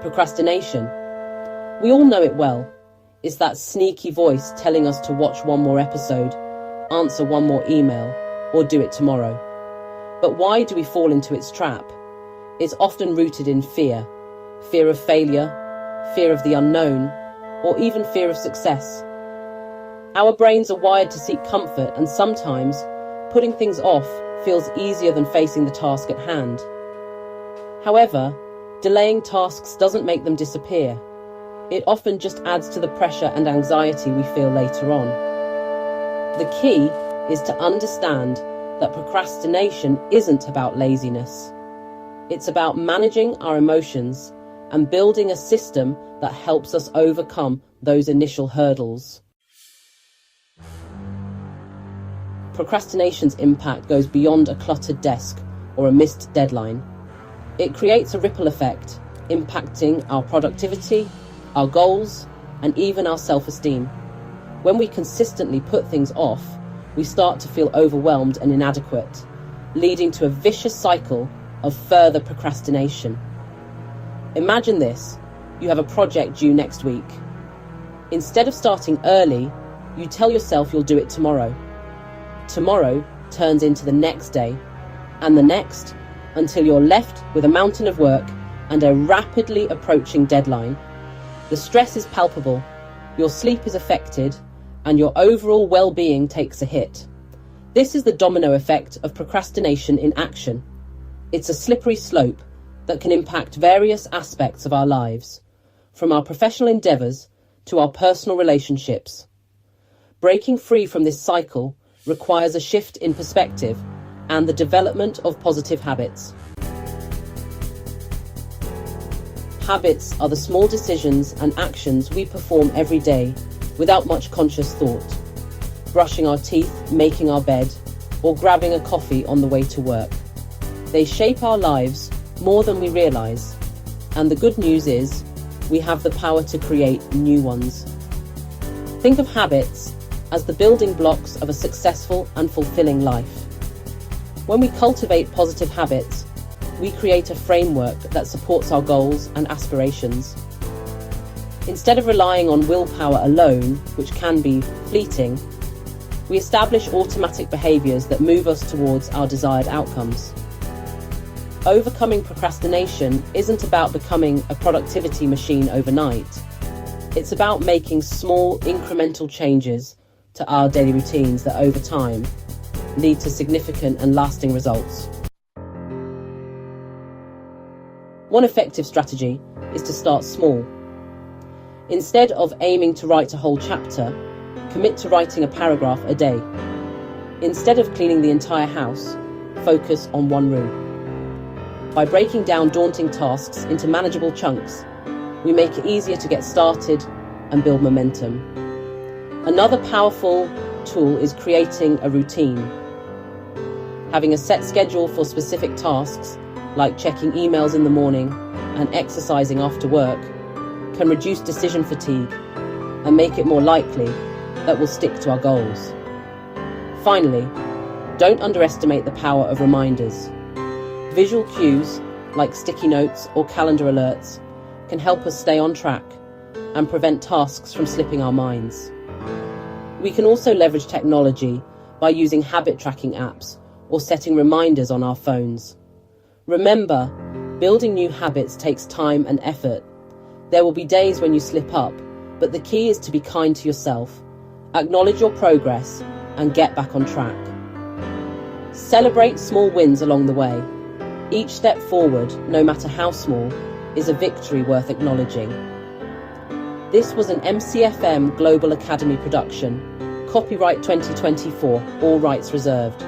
Procrastination. We all know it well. It's that sneaky voice telling us to watch one more episode, answer one more email, or do it tomorrow. But why do we fall into its trap? It's often rooted in fear. Fear of failure, fear of the unknown, or even fear of success. Our brains are wired to seek comfort, and sometimes putting things off feels easier than facing the task at hand. However, delaying tasks doesn't make them disappear. It often just adds to the pressure and anxiety we feel later on. The key is to understand that procrastination isn't about laziness. It's about managing our emotions and building a system that helps us overcome those initial hurdles. Procrastination's impact goes beyond a cluttered desk or a missed deadline. It creates a ripple effect, impacting our productivity, our goals, and even our self-esteem. When we consistently put things off, we start to feel overwhelmed and inadequate, leading to a vicious cycle of further procrastination. Imagine this: you have a project due next week. Instead of starting early, you tell yourself you'll do it tomorrow. Tomorrow turns into the next day, and the next, until you're left with a mountain of work and a rapidly approaching deadline. The stress is palpable, your sleep is affected, and your overall well-being takes a hit. This is the domino effect of procrastination in action. It's a slippery slope that can impact various aspects of our lives, from our professional endeavours to our personal relationships. Breaking free from this cycle requires a shift in perspective and the development of positive habits. Habits are the small decisions and actions we perform every day without much conscious thought. Brushing our teeth, making our bed, or grabbing a coffee on the way to work. They shape our lives more than we realise, and the good news is we have the power to create new ones. Think of habits as the building blocks of a successful and fulfilling life. When we cultivate positive habits, we create a framework that supports our goals and aspirations. Instead of relying on willpower alone, which can be fleeting, we establish automatic behaviours that move us towards our desired outcomes. Overcoming procrastination isn't about becoming a productivity machine overnight. It's about making small, incremental changes to our daily routines that over time lead to significant and lasting results. One effective strategy is to start small. Instead of aiming to write a whole chapter, commit to writing a paragraph a day. Instead of cleaning the entire house, focus on one room. By breaking down daunting tasks into manageable chunks, we make it easier to get started and build momentum. Another powerful tool is creating a routine. Having a set schedule for specific tasks, like checking emails in the morning and exercising after work, can reduce decision fatigue and make it more likely that we'll stick to our goals. Finally, don't underestimate the power of reminders. Visual cues, like sticky notes or calendar alerts, can help us stay on track and prevent tasks from slipping our minds. We can also leverage technology by using habit tracking apps or setting reminders on our phones. Remember, building new habits takes time and effort. There will be days when you slip up, but the key is to be kind to yourself, acknowledge your progress, and get back on track. Celebrate small wins along the way. Each step forward, no matter how small, is a victory worth acknowledging. This was an MCFM Global Academy production. Copyright 2024, all rights reserved.